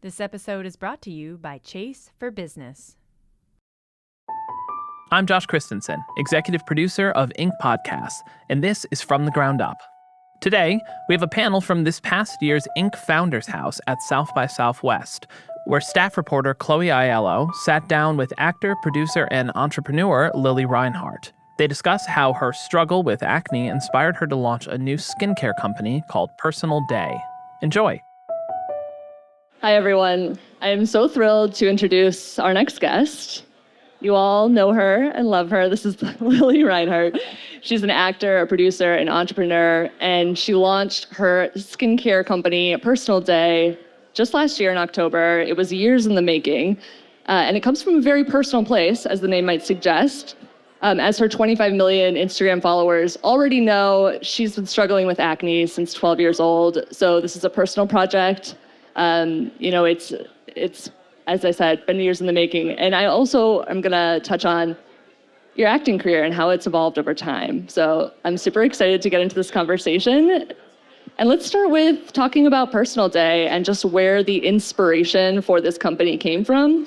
This episode is brought to you by Chase for Business. I'm Josh Christensen, executive producer of Inc. Podcasts, and this is From the Ground Up. Today, we have a panel from this past year's Inc. Founders House at South by Southwest, where staff reporter Chloe Aiello sat down with actor, producer, and entrepreneur Lili Reinhart. They discuss how her struggle with acne inspired her to launch a new skincare company called Personal Day. Enjoy. Hi, everyone. I am so thrilled to introduce our next guest. You all know her and love her. This is Lili Reinhart. She's an actor, a producer, an entrepreneur, and she launched her skincare company, Personal Day, just last year in October. It was years in the making, and it comes from a very personal place, as the name might suggest. As her 25 million Instagram followers already know, she's been struggling with acne since 12 years old, so this is a personal project. It's as I said, been years in the making. And I also am gonna touch on your acting career and how it's evolved over time. So I'm super excited to get into this conversation. And let's start with talking about Personal Day and just where the inspiration for this company came from.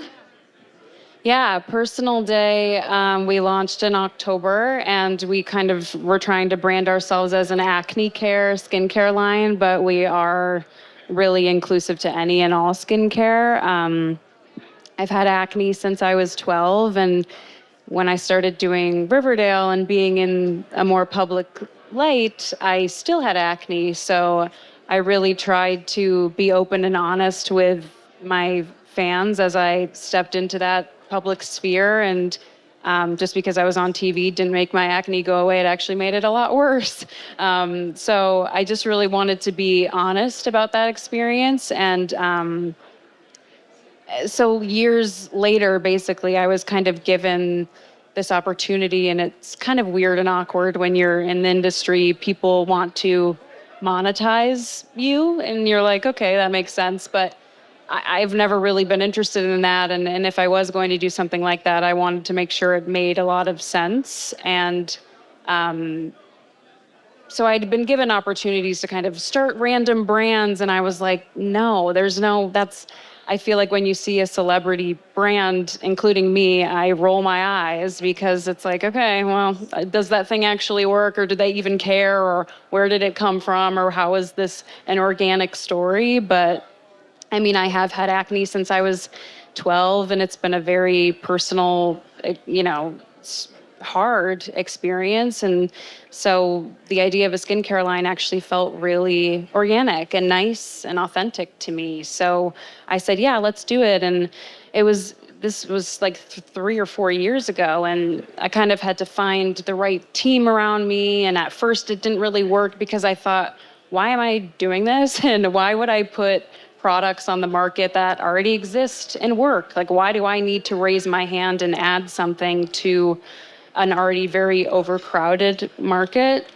Yeah, Personal Day, we launched in October, and we kind of were trying to brand ourselves as an acne care, skincare line, but we are really inclusive to any and all skincare. I've had acne since I was 12, and when I started doing Riverdale and being in a more public light, I still had acne. So I really tried to be open and honest with my fans as I stepped into that public sphere. And just because I was on TV didn't make my acne go away. It actually made it a lot worse. So I just really wanted to be honest about that experience. And so years later, basically, I was kind of given this opportunity, and it's kind of weird and awkward when you're in the industry. People want to monetize you, and you're like, okay, that makes sense. But I've never really been interested in that. And if I was going to do something like that, I wanted to make sure it made a lot of sense. And so I'd been given opportunities to kind of start random brands. And I was like, no, I feel like when you see a celebrity brand, including me, I roll my eyes because it's like, okay, well, does that thing actually work? Or do they even care? Or where did it come from? Or how is this an organic story? But I mean, I have had acne since I was 12, and it's been a very personal, hard experience. And so the idea of a skincare line actually felt really organic and nice and authentic to me. So I said, yeah, let's do it. And this was like 3 or 4 years ago, and I kind of had to find the right team around me. And at first it didn't really work because I thought, why am I doing this? And why would I put products on the market that already exist and work? Like, why do I need to raise my hand and add something to an already very overcrowded market?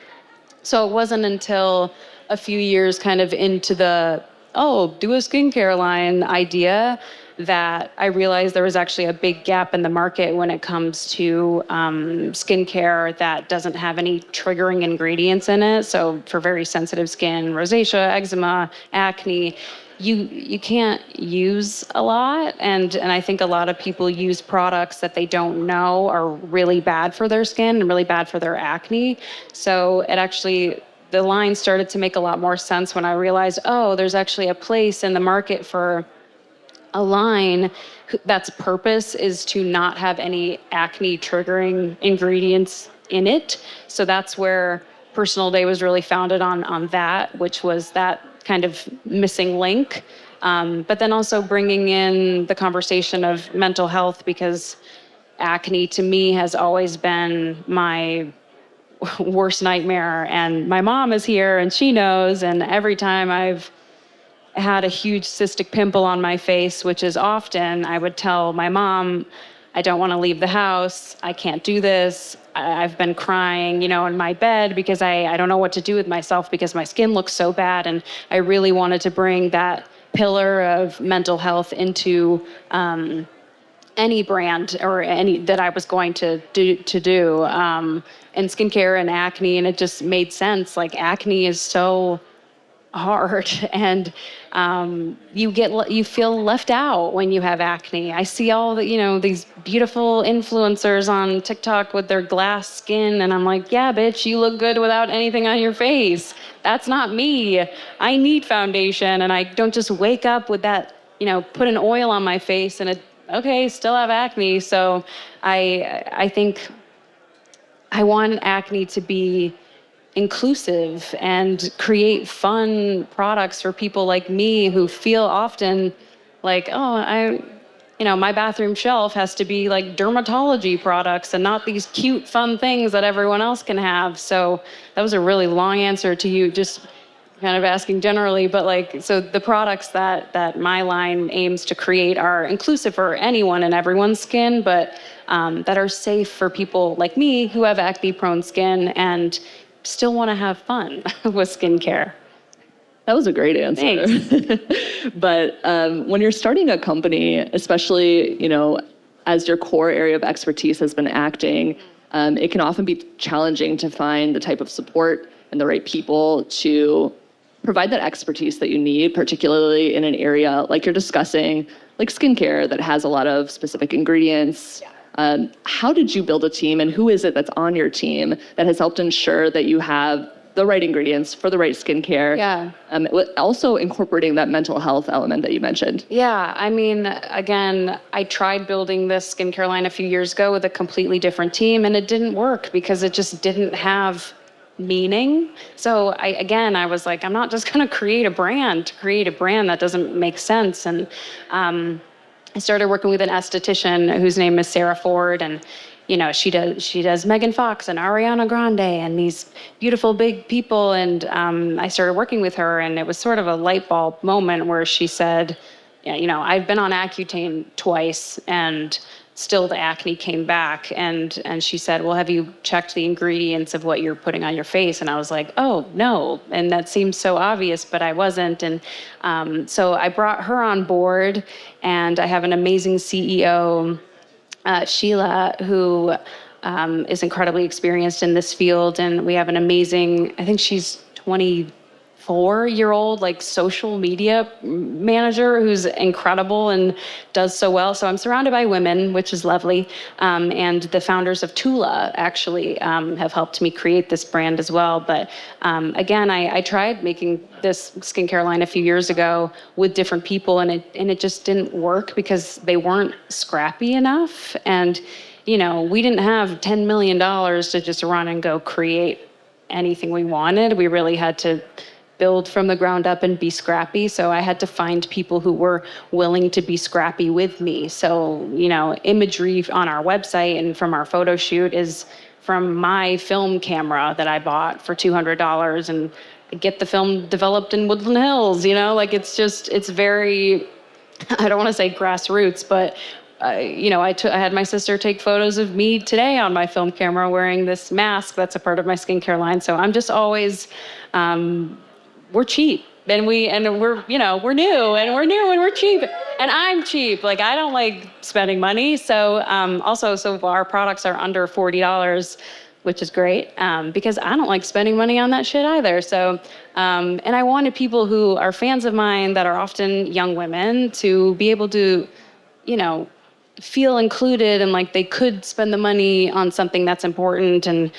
So it wasn't until a few years kind of into the, do a skincare line idea that I realized there was actually a big gap in the market when it comes to skincare that doesn't have any triggering ingredients in it. So for very sensitive skin, rosacea, eczema, acne, you can't use a lot. And I think a lot of people use products that they don't know are really bad for their skin and really bad for their acne. So the line started to make a lot more sense when I realized, there's actually a place in the market for a line that's purpose is to not have any acne triggering ingredients in it. So that's where Personal Day was really founded on that, which was that kind of missing link. But then also bringing in the conversation of mental health, because acne to me has always been my worst nightmare. And my mom is here and she knows, and every time I've had a huge cystic pimple on my face, which is often, I would tell my mom, I don't want to leave the house. I can't do this. I've been crying, in my bed because I don't know what to do with myself because my skin looks so bad. And I really wanted to bring that pillar of mental health into any brand or any that I was going to do. And skincare and acne, and it just made sense. Like, acne is so hard, and you feel left out when you have acne. I see all these beautiful influencers on TikTok with their glass skin, and I'm like, yeah, bitch, you look good without anything on your face. That's not me. I need foundation, and I don't just wake up with that, put an oil on my face and okay, still have acne. So I think I want acne to be inclusive and create fun products for people like me who feel often like, my bathroom shelf has to be like dermatology products and not these cute, fun things that everyone else can have. So that was a really long answer to you, just kind of asking generally, but so the products that my line aims to create are inclusive for anyone and everyone's skin, but that are safe for people like me who have acne-prone skin and still want to have fun with skincare. That was a great answer. Thanks. But when you're starting a company, especially, as your core area of expertise has been acting, it can often be challenging to find the type of support and the right people to provide that expertise that you need, particularly in an area like you're discussing, like skincare that has a lot of specific ingredients. How did you build a team, and who is it that's on your team that has helped ensure that you have the right ingredients for the right skincare? Yeah. Also incorporating that mental health element that you mentioned. Yeah, I mean, again, I tried building this skincare line a few years ago with a completely different team, and it didn't work because it just didn't have meaning. So I was like, I'm not just going to create a brand that doesn't make sense. And I started working with an esthetician whose name is Sarah Ford, and she does Megan Fox and Ariana Grande and these beautiful big people. And I started working with her, and it was sort of a light bulb moment where she said, I've been on Accutane twice, and still the acne came back. And she said, well, have you checked the ingredients of what you're putting on your face? And I was like, oh, no. And that seems so obvious, but I wasn't. And so I brought her on board, and I have an amazing CEO, Sheila, who is incredibly experienced in this field. And we have an amazing, I think she's 24-year-old social media manager who's incredible and does so well. So I'm surrounded by women, which is lovely. And the founders of Tula actually have helped me create this brand as well. But again, I tried making this skincare line a few years ago with different people, and it just didn't work because they weren't scrappy enough. And we didn't have $10 million to just run and go create anything we wanted. We really had to build from the ground up and be scrappy. So I had to find people who were willing to be scrappy with me. So, imagery on our website and from our photo shoot is from my film camera that I bought for $200, and get the film developed in Woodland Hills, it's very, I don't want to say grassroots, but I had my sister take photos of me today on my film camera wearing this mask that's a part of my skincare line. So I'm just always, we're cheap, and we're new, and we're cheap, and I'm cheap. I don't like spending money. So so our products are under $40, which is great, because I don't like spending money on that shit either. So, and I wanted people who are fans of mine that are often young women to be able to, feel included and like they could spend the money on something that's important and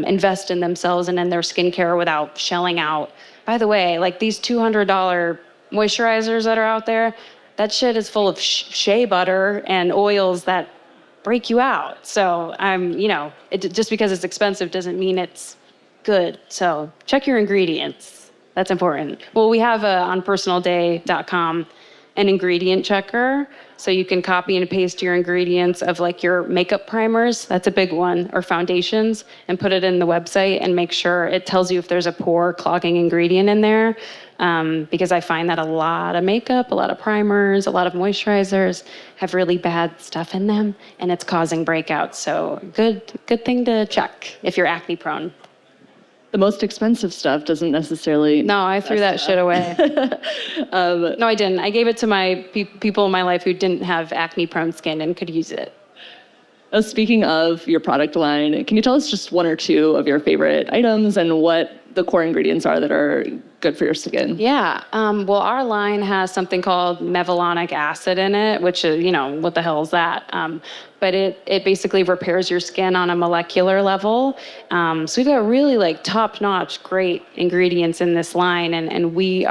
invest in themselves and in their skincare without shelling out. By the way, these $200 moisturizers that are out there, that shit is full of shea butter and oils that break you out. So just because it's expensive doesn't mean it's good. So check your ingredients. That's important. Well, we have on personalday.com an ingredient checker. So you can copy and paste your ingredients of your makeup primers, that's a big one, or foundations, and put it in the website and make sure it tells you if there's a pore clogging ingredient in there. Because I find that a lot of makeup, a lot of primers, a lot of moisturizers have really bad stuff in them, and it's causing breakouts. So good thing to check if you're acne prone. The most expensive stuff doesn't necessarily... No, I threw that shit away. No, I didn't. I gave it to my people in my life who didn't have acne-prone skin and could use it. Speaking of your product line, can you tell us just one or two of your favorite items and what the core ingredients are that are good for your skin. Yeah. Well, our line has something called mevalonic acid in it, which is, what the hell is that? But it basically repairs your skin on a molecular level. So we've got really like top-notch, great ingredients in this line. And we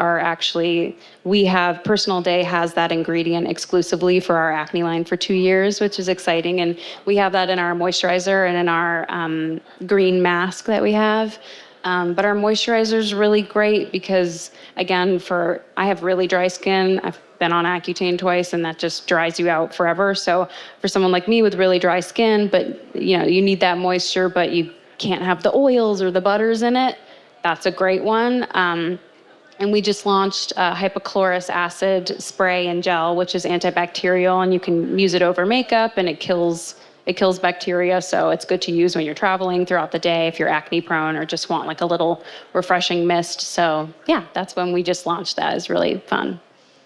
have Personal Day has that ingredient exclusively for our acne line for 2 years, which is exciting. And we have that in our moisturizer and in our green mask that we have. But our moisturizer is really great because, again, I have really dry skin. I've been on Accutane twice, and that just dries you out forever. So for someone like me with really dry skin, but you need that moisture, but you can't have the oils or the butters in it, that's a great one. And we just launched hypochlorous acid spray and gel, which is antibacterial, and you can use it over makeup, and it kills bacteria, so it's good to use when you're traveling throughout the day if you're acne prone or just want like a little refreshing mist. So yeah, that's when we just launched that. It's really fun.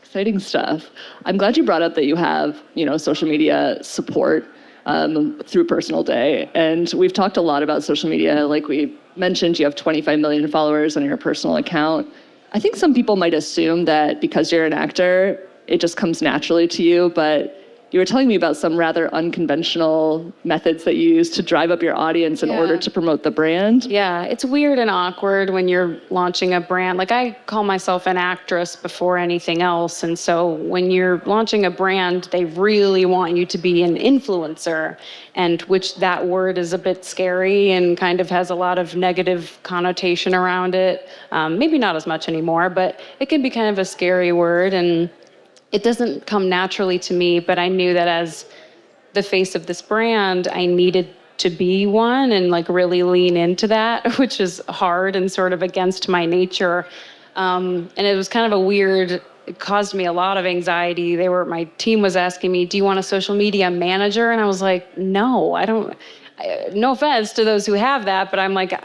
Exciting stuff. I'm glad you brought up that you have, social media support through Personal Day. And we've talked a lot about social media. Like we mentioned, you have 25 million followers on your personal account. I think some people might assume that because you're an actor, it just comes naturally to you, but you were telling me about some rather unconventional methods that you use to drive up your audience in order to promote the brand. Yeah, it's weird and awkward when you're launching a brand. Like I call myself an actress before anything else. And so when you're launching a brand, they really want you to be an influencer, and which that word is a bit scary and kind of has a lot of negative connotation around it. Maybe not as much anymore, but it can be kind of a scary word. And it doesn't come naturally to me, but I knew that as the face of this brand, I needed to be one and like really lean into that, which is hard and sort of against my nature. And it was kind of it caused me a lot of anxiety. My team was asking me, do you want a social media manager? And I was like, no, I don't. No offense to those who have that, but I'm like,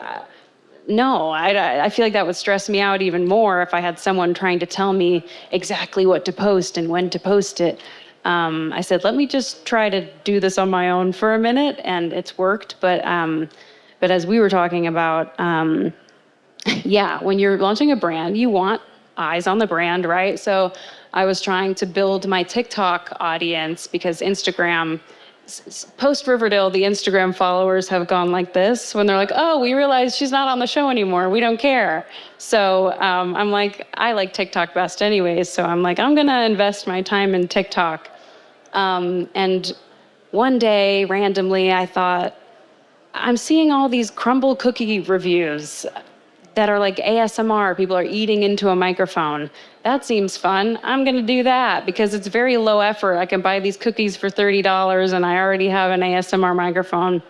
no, I feel like that would stress me out even more if I had someone trying to tell me exactly what to post and when to post it. I said, let me just try to do this on my own for a minute, and it's worked. But as we were talking about, when you're launching a brand, you want eyes on the brand, right? So I was trying to build my TikTok audience because Instagram, post Riverdale, the Instagram followers have gone like this when they're like, oh, we realize she's not on the show anymore. We don't care. So I'm like, I like TikTok best anyways. So I'm like, I'm going to invest my time in TikTok. And one day, randomly, I thought, I'm seeing all these crumble cookie reviews that are like ASMR. People are eating into a microphone. That seems fun. I'm going to do that because it's very low effort. I can buy these cookies for $30 and I already have an ASMR microphone.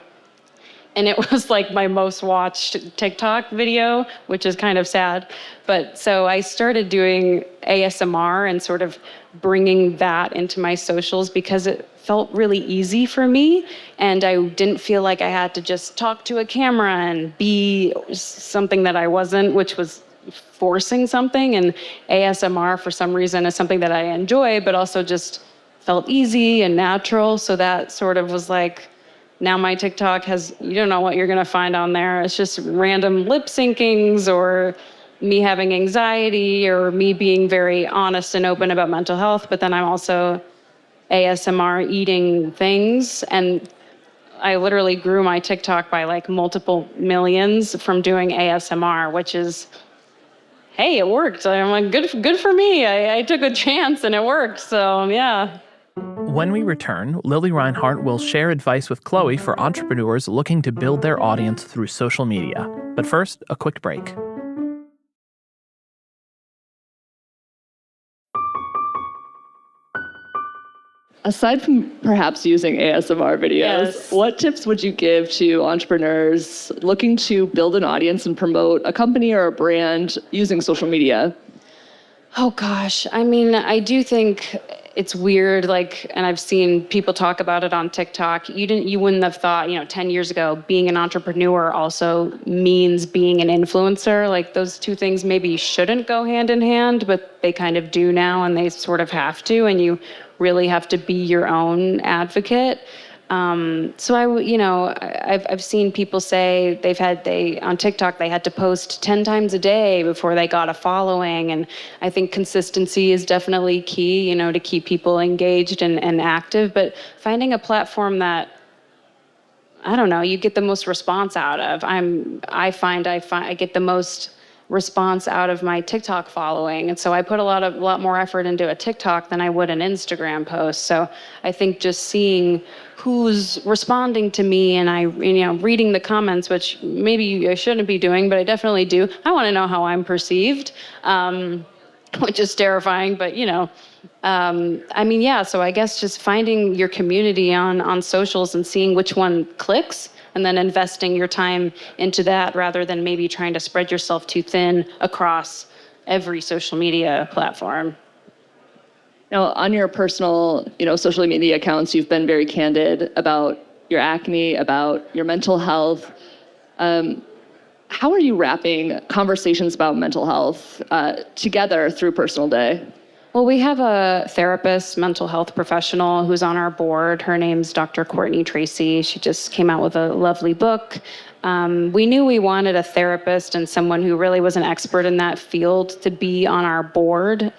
And it was like my most watched TikTok video, which is kind of sad. But so I started doing ASMR and sort of bringing that into my socials because it felt really easy for me. And I didn't feel like I had to just talk to a camera and be something that I wasn't, which was forcing something. And ASMR, for some reason, is something that I enjoy, but also just felt easy and natural. So that sort of was like, now my TikTok you don't know what you're going to find on there. It's just random lip syncings or me having anxiety or me being very honest and open about mental health. But then I'm also ASMR eating things. And I literally grew my TikTok by like multiple millions from doing ASMR, which is, hey, it worked. I'm like, good for me. I took a chance and it worked. So yeah. When we return, Lili Reinhart will share advice with Chloe for entrepreneurs looking to build their audience through social media. But first, a quick break. Aside from perhaps using ASMR videos, Yes. what tips would you give to entrepreneurs looking to build an audience and promote a company or a brand using social media? Oh gosh, I mean, I do think it's weird, and I've seen people talk about it on TikTok. You wouldn't have thought, 10 years ago, being an entrepreneur also means being an influencer. Like those two things maybe shouldn't go hand in hand, but they kind of do now, and they sort of have to, and you really have to be your own advocate. So I've seen people say on TikTok they had to post 10 times a day before they got a following, and I think consistency is definitely key, to keep people engaged and active. But finding a platform that I don't know, you get the most response out of. I get the most response out of my TikTok following. And so I put a lot more effort into a TikTok than I would an Instagram post. So I think just seeing who's responding to me and reading the comments, which maybe I shouldn't be doing, but I definitely do. I want to know how I'm perceived, which is terrifying, but so I guess just finding your community on socials and seeing which one clicks and then investing your time into that rather than maybe trying to spread yourself too thin across every social media platform. Now, on your personal, social media accounts, you've been very candid about your acne, about your mental health. How are you wrapping conversations about mental health together through Personal Day? Well, we have a therapist, mental health professional who's on our board. Her name's Dr. Courtney Tracy. She just came out with a lovely book. We knew we wanted a therapist and someone who really was an expert in that field to be on our board.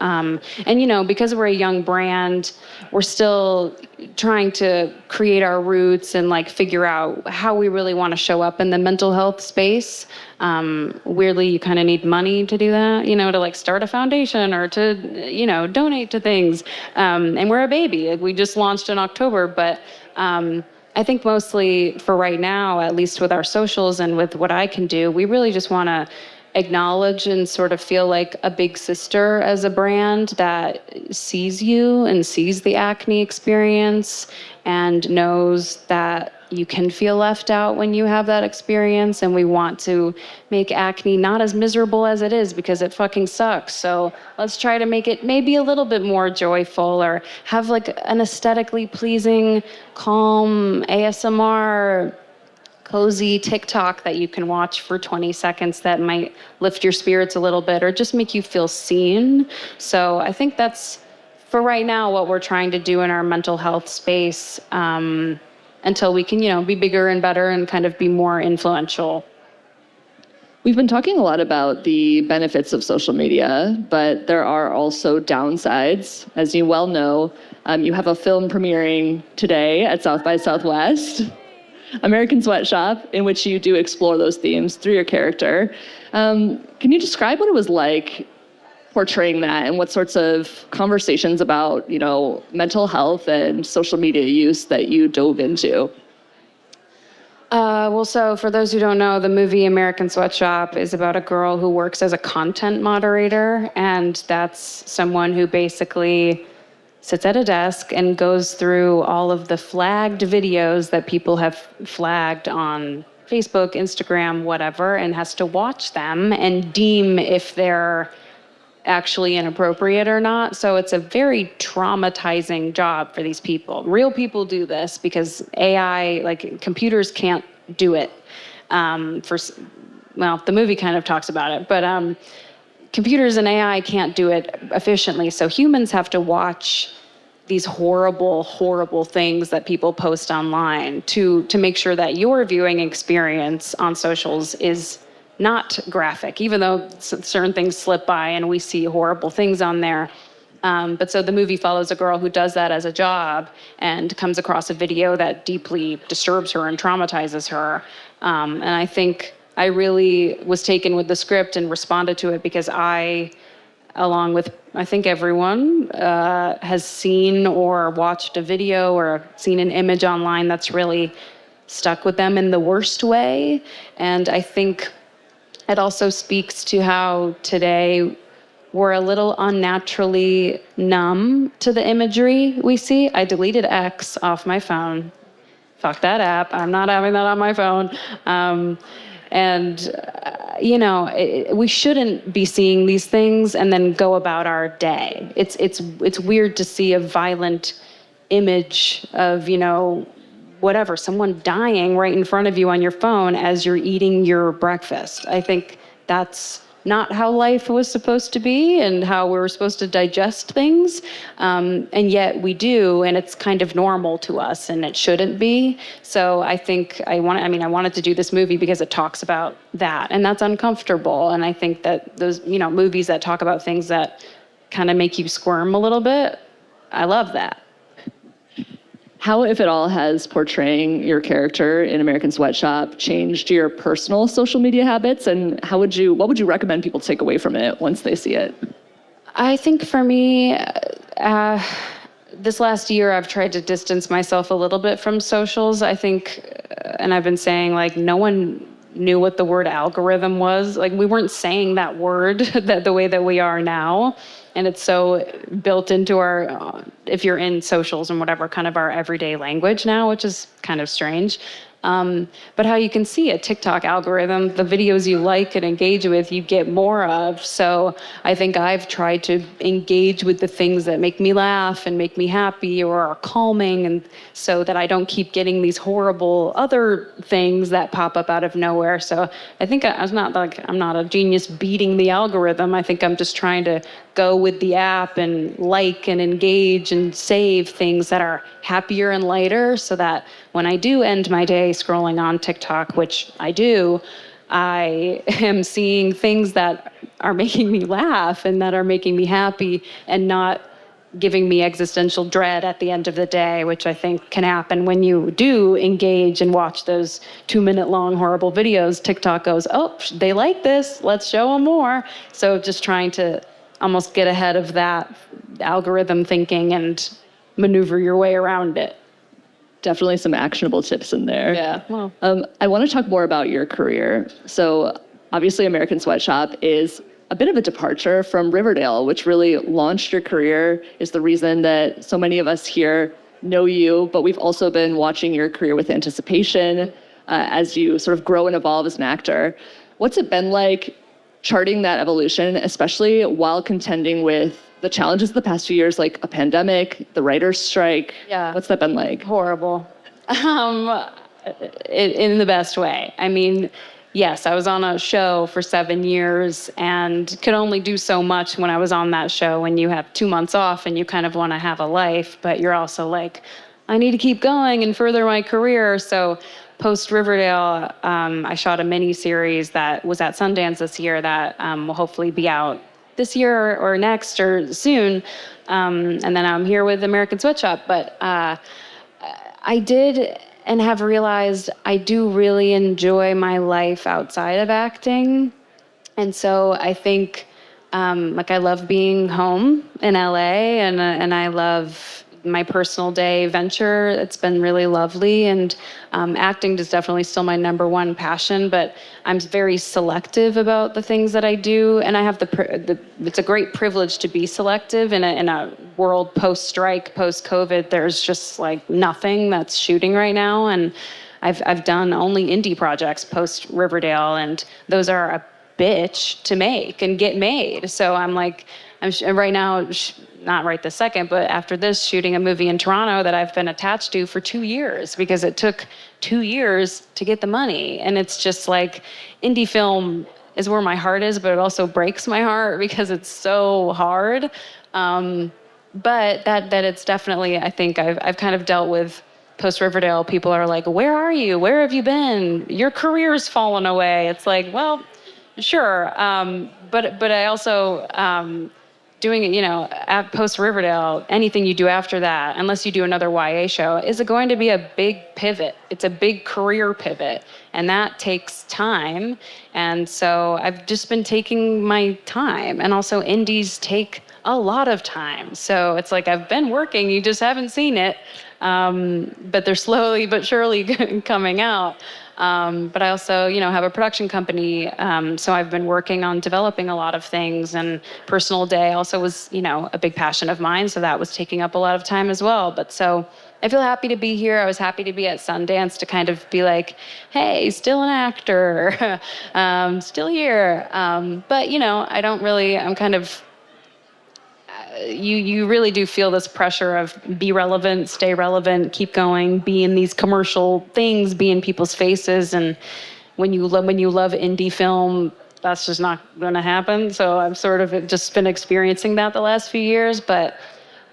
Because we're a young brand, we're still trying to create our roots and figure out how we really want to show up in the mental health space. Weirdly, you kind of need money to do that, to start a foundation or to, donate to things. And we're a baby. We just launched in October, but I think mostly for right now, at least with our socials and with what I can do, we really just want to acknowledge and sort of feel like a big sister as a brand that sees you and sees the acne experience and knows that you can feel left out when you have that experience. And we want to make acne not as miserable as it is because it fucking sucks. So let's try to make it maybe a little bit more joyful or have an aesthetically pleasing, calm ASMR cozy TikTok that you can watch for 20 seconds that might lift your spirits a little bit or just make you feel seen. So I think that's, for right now, what we're trying to do in our mental health space until we can, be bigger and better and kind of be more influential. We've been talking a lot about the benefits of social media, but there are also downsides. As you well know, you have a film premiering today at South by Southwest, American Sweatshop, in which you do explore those themes through your character. Can you describe what it was like portraying that and what sorts of conversations about, mental health and social media use that you dove into? So for those who don't know, the movie American Sweatshop is about a girl who works as a content moderator, and that's someone who basically sits at a desk and goes through all of the flagged videos that people have flagged on Facebook, Instagram, whatever, and has to watch them and deem if they're actually inappropriate or not. So it's a very traumatizing job for these people. Real people do this because AI, computers can't do it. The movie kind of talks about it, but computers and AI can't do it efficiently. So humans have to watch these horrible, horrible things that people post online to make sure that your viewing experience on socials is not graphic, even though certain things slip by and we see horrible things on there. But so the movie follows a girl who does that as a job and comes across a video that deeply disturbs her and traumatizes her. And I think I really was taken with the script and responded to it because I, along with I think everyone, has seen or watched a video or seen an image online that's really stuck with them in the worst way. And I think it also speaks to how today we're a little unnaturally numb to the imagery we see. I deleted X off my phone. Fuck that app. I'm not having that on my phone. We shouldn't be seeing these things and then go about our day. It's weird to see a violent image of, whatever, someone dying right in front of you on your phone as you're eating your breakfast. I think that's not how life was supposed to be and how we were supposed to digest things. And yet we do, and it's kind of normal to us, and it shouldn't be. So I think I wanted to do this movie because it talks about that, and that's uncomfortable. And I think that those, movies that talk about things that kind of make you squirm a little bit, I love that. How, if at all, has portraying your character in American Sweatshop changed your personal social media habits, and what would you recommend people take away from it once they see it? I think for me, this last year, I've tried to distance myself a little bit from socials. I think, and I've been saying, like, no one knew what the word algorithm was. Like, we weren't saying that word the way that we are now. And it's so built into our, if you're in socials and whatever, kind of our everyday language now, which is kind of strange. But how you can see a TikTok algorithm, the videos you like and engage with, you get more of. So I think I've tried to engage with the things that make me laugh and make me happy or are calming, and so that I don't keep getting these horrible other things that pop up out of nowhere. So I think I'm not a genius beating the algorithm. I think I'm just trying to go with the app and like and engage and save things that are happier and lighter, so that when I do end my day scrolling on TikTok, which I do, I am seeing things that are making me laugh and that are making me happy and not giving me existential dread at the end of the day, which I think can happen when you do engage and watch those 2-minute long horrible videos. TikTok goes, oh, they like this, let's show them more. So just trying to almost get ahead of that algorithm thinking and maneuver your way around it. Definitely some actionable tips in there. Yeah. Well, I want to talk more about your career. So obviously American Sweatshop is a bit of a departure from Riverdale, which really launched your career, is the reason that so many of us here know you, but we've also been watching your career with anticipation as you sort of grow and evolve as an actor. What's it been like charting that evolution, especially while contending with the challenges of the past few years, like a pandemic, the writer's strike? Yeah. What's that been like? Horrible. In the best way. I mean, yes, I was on a show for 7 years and could only do so much when I was on that show, when you have 2 months off and you kind of want to have a life, but you're also like, I need to keep going and further my career. So post Riverdale, I shot a mini series that was at Sundance this year that will hopefully be out this year or next or soon. And then I'm here with American Sweatshop. But I did and have realized I do really enjoy my life outside of acting. And so I think I love being home in LA, and I love my personal day venture. It's been really lovely, and acting is definitely still my number one passion, but I'm very selective about the things that I do, and I have it's a great privilege to be selective in a world post-strike, post-COVID. There's just like nothing that's shooting right now, and I've done only indie projects post-Riverdale, and those are a bitch to make and get made. So I'm right now, not right this second, but after this, shooting a movie in Toronto that I've been attached to for 2 years, because it took 2 years to get the money. And it's just like, indie film is where my heart is, but it also breaks my heart because it's so hard. But that it's definitely, I think I've kind of dealt with post Riverdale. People are like, where are you? Where have you been? Your career's fallen away. It's like, well, sure. But I also, doing it, at post Riverdale, anything you do after that, unless you do another YA show, is going to be a big pivot. It's a big career pivot, and that takes time. And so I've just been taking my time, and also indies take a lot of time. So it's like I've been working, you just haven't seen it, but they're slowly but surely coming out. But I also, have a production company, so I've been working on developing a lot of things, and Personal Day also was, a big passion of mine, so that was taking up a lot of time as well. But so I feel happy to be here. I was happy to be at Sundance to kind of be like, hey, still an actor, still here. But, I don't really, I'm kind of, you really do feel this pressure of be relevant, stay relevant, keep going, be in these commercial things, be in people's faces. And when you love indie film, that's just not going to happen. So I've sort of just been experiencing that the last few years. But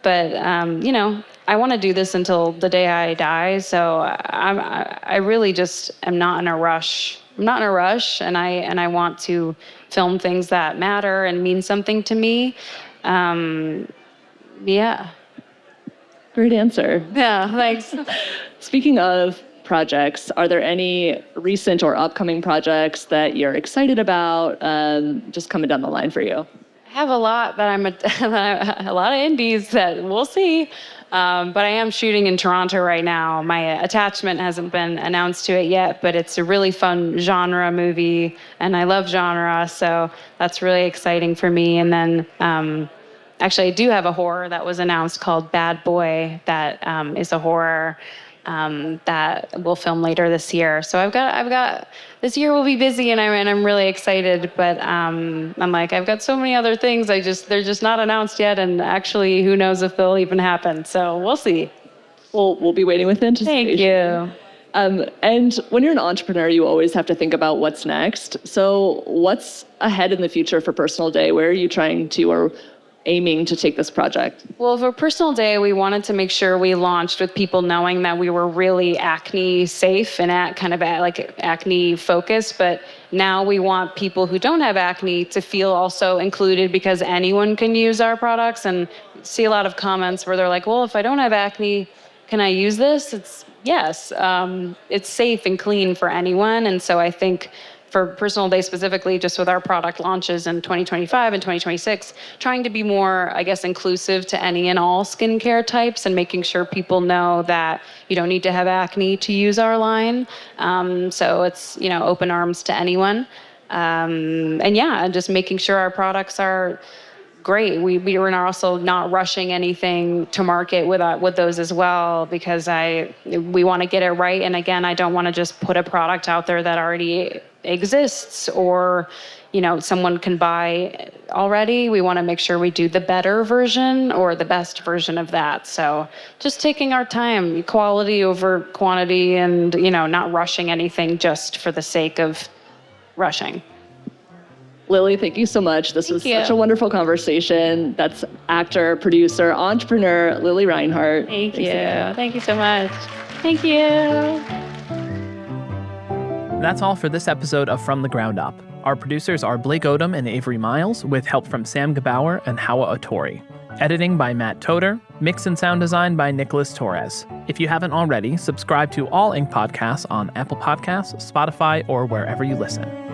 I want to do this until the day I die. So I really just am not in a rush. I'm not in a rush, and I want to film things that matter and mean something to me. Yeah. Great answer. Yeah, thanks. Speaking of projects, are there any recent or upcoming projects that you're excited about just coming down the line for you? I have a lot that a lot of indies that we'll see. But I am shooting in Toronto right now. My attachment hasn't been announced to it yet, but it's a really fun genre movie, and I love genre, so that's really exciting for me. And then actually, I do have a horror that was announced called Bad Boy that is a horror that we'll film later this year. So I've got this year will be busy, and I'm really excited. But I'm like, I've got so many other things. They're just not announced yet, and actually, who knows if they'll even happen. So we'll see. We'll be waiting with anticipation. Thank you. And when you're an entrepreneur, you always have to think about what's next. So what's ahead in the future for Personal Day? Where are you trying to or aiming to take this project? Well, for Personal Day, we wanted to make sure we launched with people knowing that we were really acne safe and like acne focused. But now we want people who don't have acne to feel also included, because anyone can use our products. And see a lot of comments where they're like, well, if I don't have acne, can I use this? Yes, it's safe and clean for anyone. And so I think for Personal Day specifically, just with our product launches in 2025 and 2026, trying to be more, I guess, inclusive to any and all skincare types, and making sure people know that you don't need to have acne to use our line. So it's, open arms to anyone. And just making sure our products are great. We were also not rushing anything to market with those as well, because we want to get it right. And again, I don't want to just put a product out there that already exists or someone can buy already. We want to make sure we do the better version or the best version of that. So just taking our time, quality over quantity, and not rushing anything just for the sake of rushing. Lili, thank you so much. This was such a wonderful conversation. That's actor, producer, entrepreneur, Lili Reinhart. Thank you. Thank you so much. Thank you. That's all for this episode of From the Ground Up. Our producers are Blake Odom and Avery Miles, with help from Sam Gebauer and Hawa Otori. Editing by Matt Toder. Mix and sound design by Nicholas Torres. If you haven't already, subscribe to all Ink podcasts on Apple Podcasts, Spotify, or wherever you listen.